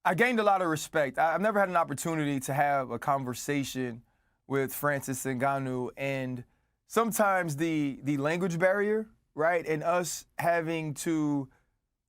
I gained a lot of respect. I've never had an opportunity to have a conversation with Francis Ngannou, and sometimes the language barrier, right, and us having to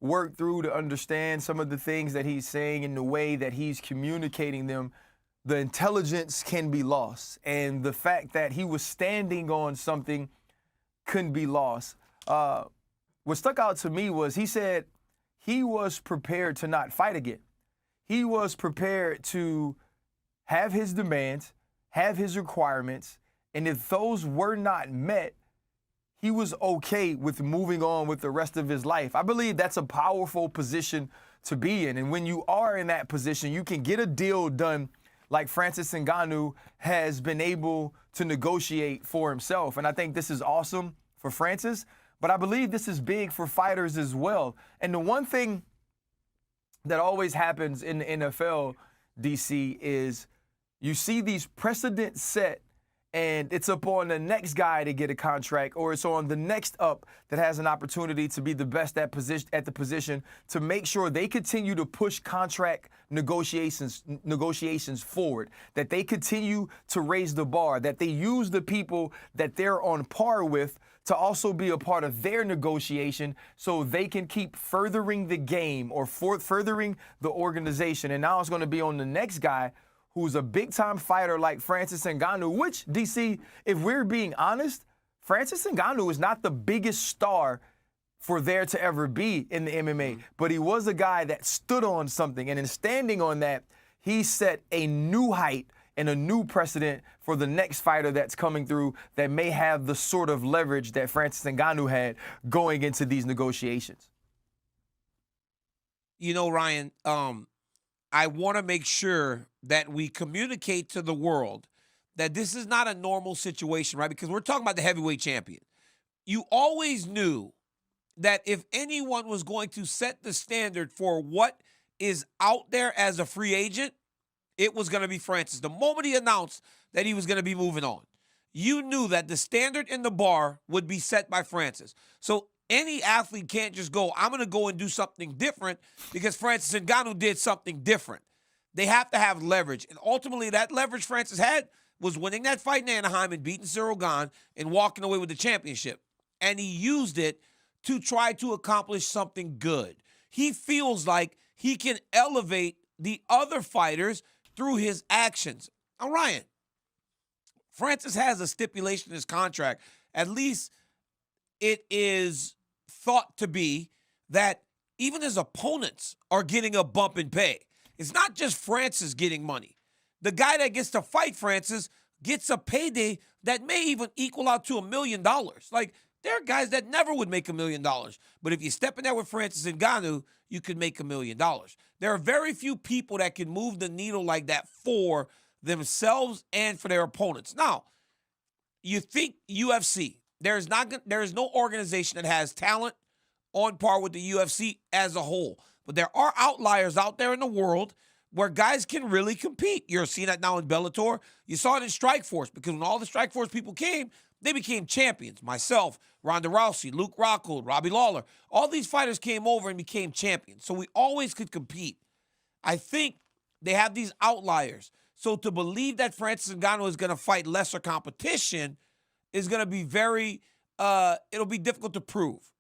work through to understand some of the things that he's saying and the way that he's communicating them, the intelligence can be lost. And the fact that he was standing on something couldn't be lost. What stuck out to me was he said he was prepared to not fight again. He was prepared to have his demands, have his requirements, and if those were not met, he was okay with moving on with the rest of his life. I believe that's a powerful position to be in. And when you are in that position, you can get a deal done like Francis Ngannou has been able to negotiate for himself. And I think this is awesome for Francis, but I believe this is big for fighters as well. And the one thing that always happens in the NFL, DC, is you see these precedents set, and it's up on the next guy to get a contract, or it's on the next up that has an opportunity to be the best at the position to make sure they continue to push contract negotiations forward, that they continue to raise the bar, that they use the people that they're on par with to also be a part of their negotiation so they can keep furthering the game or furthering the organization. And now it's going to be on the next guy who's a big-time fighter like Francis Ngannou, which, DC, if we're being honest, Francis Ngannou is not the biggest star for there to ever be in the MMA, but he was a guy that stood on something, and in standing on that, he set a new height and a new precedent for the next fighter that's coming through that may have the sort of leverage that Francis Ngannou had going into these negotiations. You know, Ryan, I want to make sure that we communicate to the world that this is not a normal situation, right? Because we're talking about the heavyweight champion. You always knew that if anyone was going to set the standard for what is out there as a free agent, it was going to be Francis. The moment he announced that he was going to be moving on, you knew that the standard in the bar would be set by Francis. So any athlete can't just go, I'm going to go and do something different because Francis Ngannou did something different. They have to have leverage. And ultimately, that leverage Francis had was winning that fight in Anaheim and beating Cyril Gane and walking away with the championship. And he used it to try to accomplish something good. He feels like he can elevate the other fighters through his actions. Now, Ryan, Francis has a stipulation in his contract. At least it is thought to be that even his opponents are getting a bump in pay. It's not just Francis getting money. The guy that gets to fight Francis gets a payday that may even equal out to $1 million. Like, there are guys that never would make $1 million. But if you step in there with Francis Ngannou, you could make $1 million. There are very few people that can move the needle like that for themselves and for their opponents. Now, you think UFC, there is no organization that has talent on par with the UFC as a whole. But there are outliers out there in the world where guys can really compete. You're seeing that now in Bellator. You saw it in Strikeforce, because when all the Strikeforce people came, they became champions. Myself, Ronda Rousey, Luke Rockhold, Robbie Lawler. All these fighters came over and became champions. So we always could compete. I think they have these outliers. So to believe that Francis Ngannou is going to fight lesser competition is going to be it'll be difficult to prove,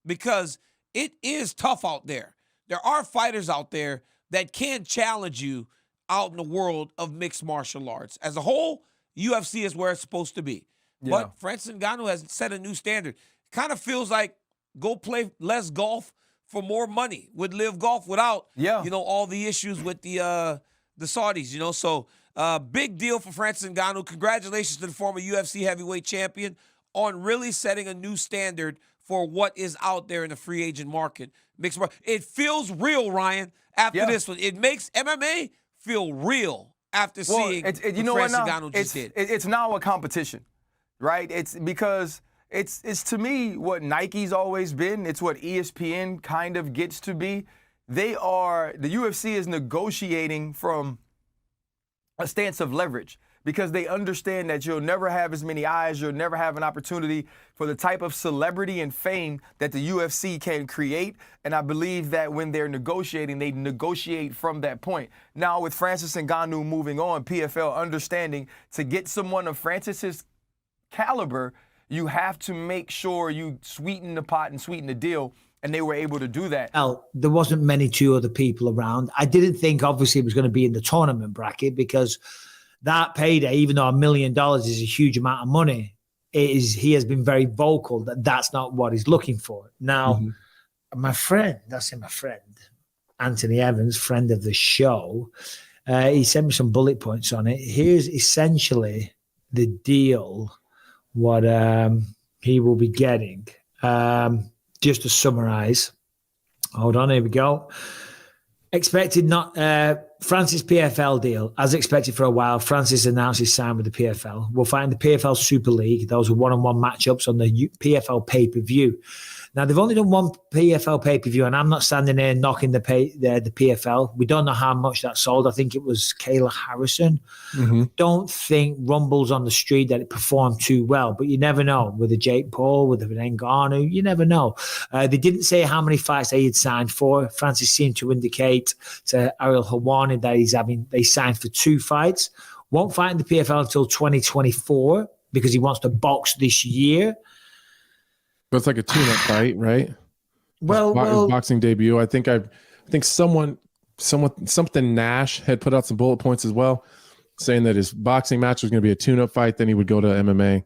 because it is tough out there. There are fighters out there that can challenge you out in the world of mixed martial arts. As a whole, UFC is where it's supposed to be. Yeah. But Francis Ngannou has set a new standard. Kind of feels like go play less golf for more money with Live Golf without, all the issues with the Saudis, So big deal for Francis Ngannou. Congratulations to the former UFC heavyweight champion on really setting a new standard for what is out there in the free agent market. It feels real, Ryan, after this one. It makes MMA feel real after seeing what Francis Ngannou just did. It's now a competition, right? It's because it's to me what Nike's always been. It's what ESPN kind of gets to be. The UFC is negotiating from a stance of leverage. because they understand that you'll never have as many eyes, you'll never have an opportunity for the type of celebrity and fame that the UFC can create. And I believe that when they're negotiating, they negotiate from that point. Now, with Francis Ngannou moving on, PFL understanding to get someone of Francis's caliber, you have to make sure you sweeten the pot and sweeten the deal. And they were able to do that. Well, there wasn't many two other people around. I didn't think, obviously, it was going to be in the tournament bracket because that payday, even though $1 million is a huge amount of money, he has been very vocal that that's not what he's looking for. Now, my friend, Anthony Evans, friend of the show, he sent me some bullet points on it. Here's essentially the deal, what he will be getting. Just to summarize, hold on, here we go. Expected not Francis PFL deal. As expected for a while, Francis announced his sign with the PFL. We'll find the PFL Super League. Those are one-on-one matchups on the PFL pay-per-view. Now, they've only done one PFL pay-per-view, and I'm not standing there knocking the PFL. We don't know how much that sold. I think it was Kayla Harrison. Don't think rumbles on the street that it performed too well, but you never know. With a Jake Paul, with an Ngannou, you never know. They didn't say how many fights they had signed for. Francis seemed to indicate to Ariel Helwani that they signed for 2 fights. Won't fight in the PFL until 2024 because he wants to box this year. But it's like a tune-up fight, right? Well, his boxing debut. I think something Nash had put out some bullet points as well, saying that his boxing match was going to be a tune-up fight. Then he would go to MMA.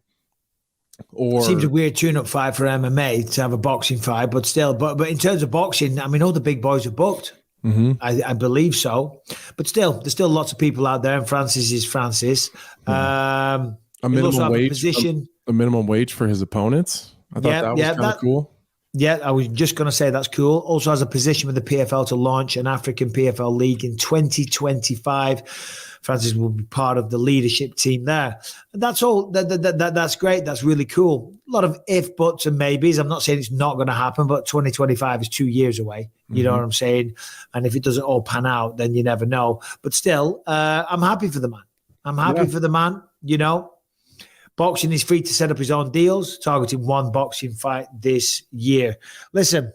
Or seems a weird tune-up fight for MMA to have a boxing fight, but still. But in terms of boxing, I mean, all the big boys are booked. I believe so. But still, there's still lots of people out there, and Francis is Francis. A minimum wage. A minimum wage for his opponents. I thought that was kind of cool. Yeah, I was just going to say that's cool. Also has a position with the PFL to launch an African PFL league in 2025. Francis will be part of the leadership team there. And that's all. That's great. That's really cool. A lot of if, buts, and maybes. I'm not saying it's not going to happen, but 2025 is 2 years away. You know what I'm saying? And if it doesn't all pan out, then you never know. But still, I'm happy for the man. I'm happy for the man, you know. Boxing is free to set up his own deals, targeting one boxing fight this year. Listen,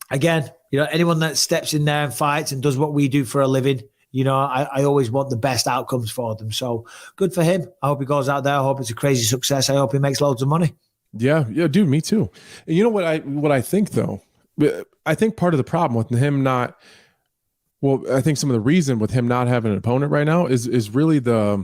again, you know, anyone that steps in there and fights and does what we do for a living, you know, I always want the best outcomes for them. So good for him. I hope he goes out there. I hope it's a crazy success. I hope he makes loads of money. Yeah, dude, me too. And you know what I think though? I think part of the problem with him I think some of the reason with him not having an opponent right now is really the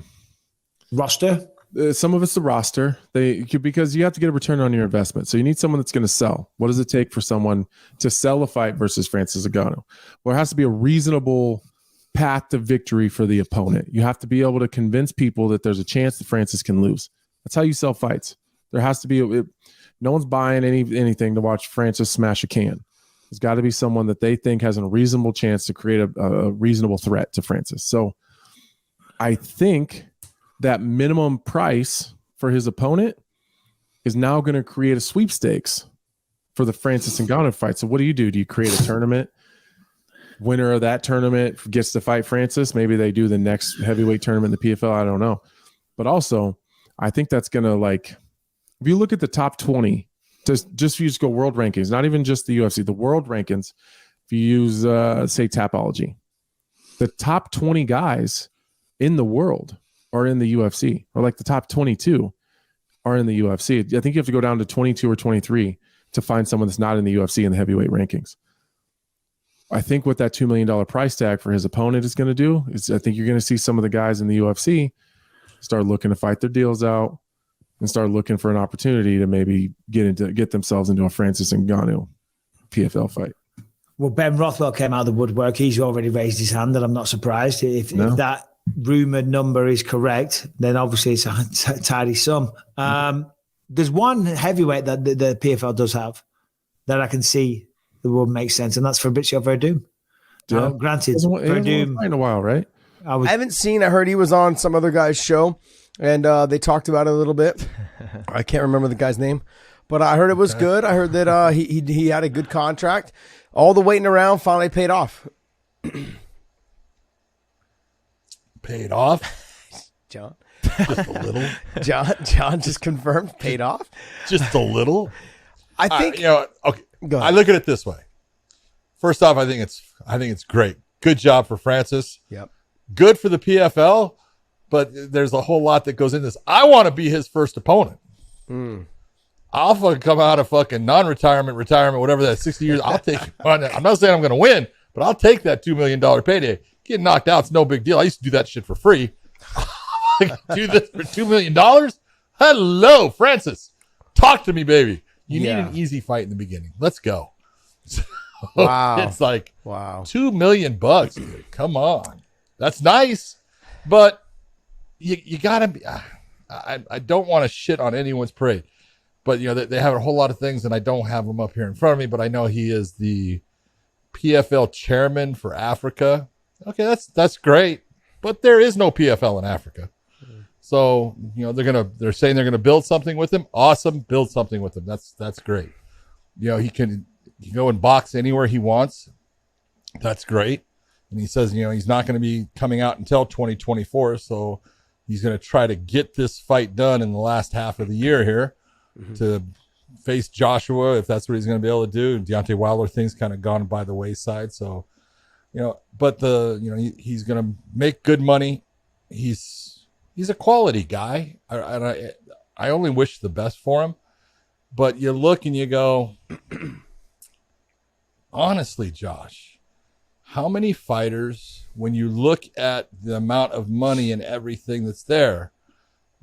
roster. Some of it's the roster. Because you have to get a return on your investment. So you need someone that's going to sell. What does it take for someone to sell a fight versus Francis Ngannou? Well, there has to be a reasonable path to victory for the opponent. You have to be able to convince people that there's a chance that Francis can lose. That's how you sell fights. There has to be no one's buying anything to watch Francis smash a can. There's got to be someone that they think has a reasonable chance to create a reasonable threat to Francis. So I think that minimum price for his opponent is now going to create a sweepstakes for the Francis Ngannou fight. So what do? Do you create a tournament? Winner of that tournament gets to fight Francis. Maybe they do the next heavyweight tournament in the PFL. I don't know. But also, I think that's going to if you look at the top 20, just use go world rankings, not even just the UFC, the world rankings. If you use, say, Tapology, the top 20 guys in the world are in the UFC, or like the top 22 are in the UFC. I think you have to go down to 22 or 23 to find someone that's not in the UFC in the heavyweight rankings. I think what that $2 million price tag for his opponent is going to do is I think you're going to see some of the guys in the UFC start looking to fight their deals out and start looking for an opportunity to maybe get themselves into a Francis Ngannou PFL fight. Well, Ben Rothwell came out of the woodwork. He's already raised his hand, and I'm not surprised. If that rumored number is correct, then obviously it's a tidy sum. There's one heavyweight that the PFL does have that I can see that would make sense, and that's Fabrizio Verdum. Yeah. Granted, Verdum in a while, right? I haven't seen. I heard he was on some other guy's show, and they talked about it a little bit. I can't remember the guy's name, but I heard it was good. I heard that he had a good contract. All the waiting around finally paid off. Paid off? John. Just a little. John just confirmed, paid off. Just a little. I think. Okay. Go ahead. I look at it this way. First off, I think it's great. Good job for Francis. Yep. Good for the PFL, but there's a whole lot that goes into this. I want to be his first opponent. I'll fucking come out of fucking non-retirement, retirement, whatever that 60 years. I'll take it. I'm not saying I'm going to win, but I'll take that $2 million payday. Getting knocked out is no big deal. I used to do that shit for free. Do this for $2 million? Hello, Francis. Talk to me, baby. You need an easy fight in the beginning. Let's go. So Wow. It's like Wow. $2 million, dude. Come on. That's nice. But you gotta be, I don't want to shit on anyone's parade, but they have a whole lot of things, and I don't have them up here in front of me, but I know he is the PFL chairman for Africa. Okay, that's great, but there is no PFL in Africa. So, they're saying they're gonna build something with him. Awesome, build something with him. That's great. He can go and box anywhere he wants. That's great. And he says, he's not going to be coming out until 2024. So he's going to try to get this fight done in the last half of the year here to face Joshua, if that's what he's going to be able to do. Deontay Wilder thing's kind of gone by the wayside. So, but he's going to make good money. He's a quality guy. I only wish the best for him, but you look and you go, honestly, Josh, how many fighters, when you look at the amount of money and everything that's there,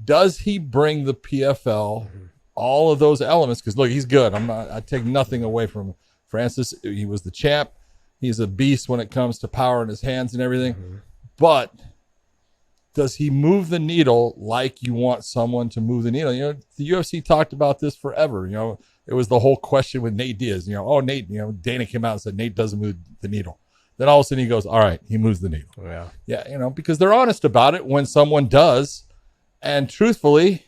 does he bring the PFL all of those elements? Because look, he's good. I take nothing away from Francis. He was the champ. He's a beast when it comes to power in his hands and everything. But does he move the needle like you want someone to move the needle? The UFC talked about this forever. It was the whole question with Nate Diaz. Nate, Dana came out and said Nate doesn't move the needle. Then all of a sudden he goes, all right, he moves the needle. Yeah. Yeah, because they're honest about it when someone does. And truthfully,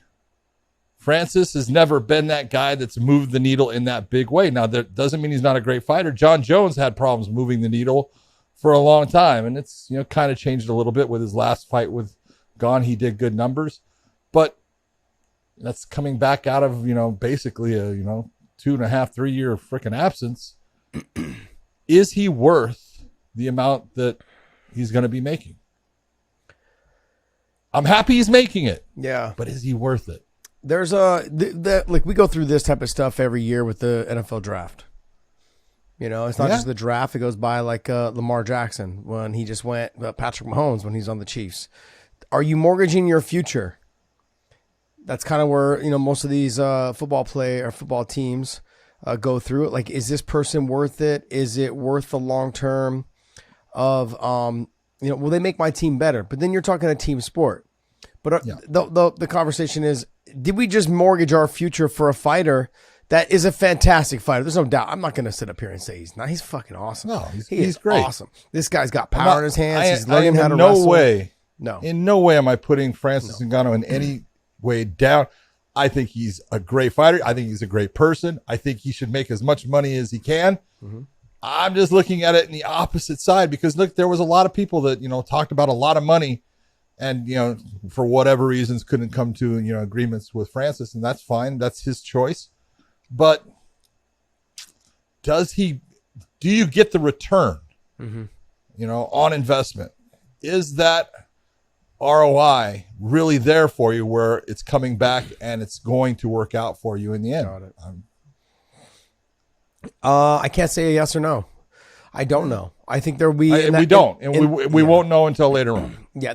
Francis has never been that guy that's moved the needle in that big way. Now, that doesn't mean he's not a great fighter. John Jones had problems moving the needle for a long time. And it's, kind of changed a little bit with his last fight with Gone. He did good numbers. But that's coming back out of, basically a, 2.5, 3 year freaking absence. Is he worth the amount that he's going to be making? I'm happy he's making it. Yeah. But is he worth it? There's like we go through this type of stuff every year with the NFL draft. It's not just the draft. It goes by like Lamar Jackson when he just went, Patrick Mahomes when he's on the Chiefs. Are you mortgaging your future? That's kind of where, most of these football teams go through it. Like, is this person worth it? Is it worth the long term of, will they make my team better? But then you're talking a team sport. But the conversation is, did we just mortgage our future for a fighter that is a fantastic fighter? There's no doubt. I'm not going to sit up here and say he's not. He's fucking awesome. No, he's he's great. Awesome. This guy's got power in his hands. He's learning how to wrestle. In no way am I putting Francis Ngannou in any way down. I think he's a great fighter. I think he's a great person. I think he should make as much money as he can. I'm just looking at it in the opposite side because look, there was a lot of people that, talked about a lot of money and, for whatever reasons couldn't come to, agreements with Francis, and that's fine. That's his choice. But do you get the return, on investment? Is that ROI really there for you where it's coming back and it's going to work out for you in the end? Got it. I can't say a yes or no. I don't know. I think there will be. We don't. And we won't know until later on. Yeah.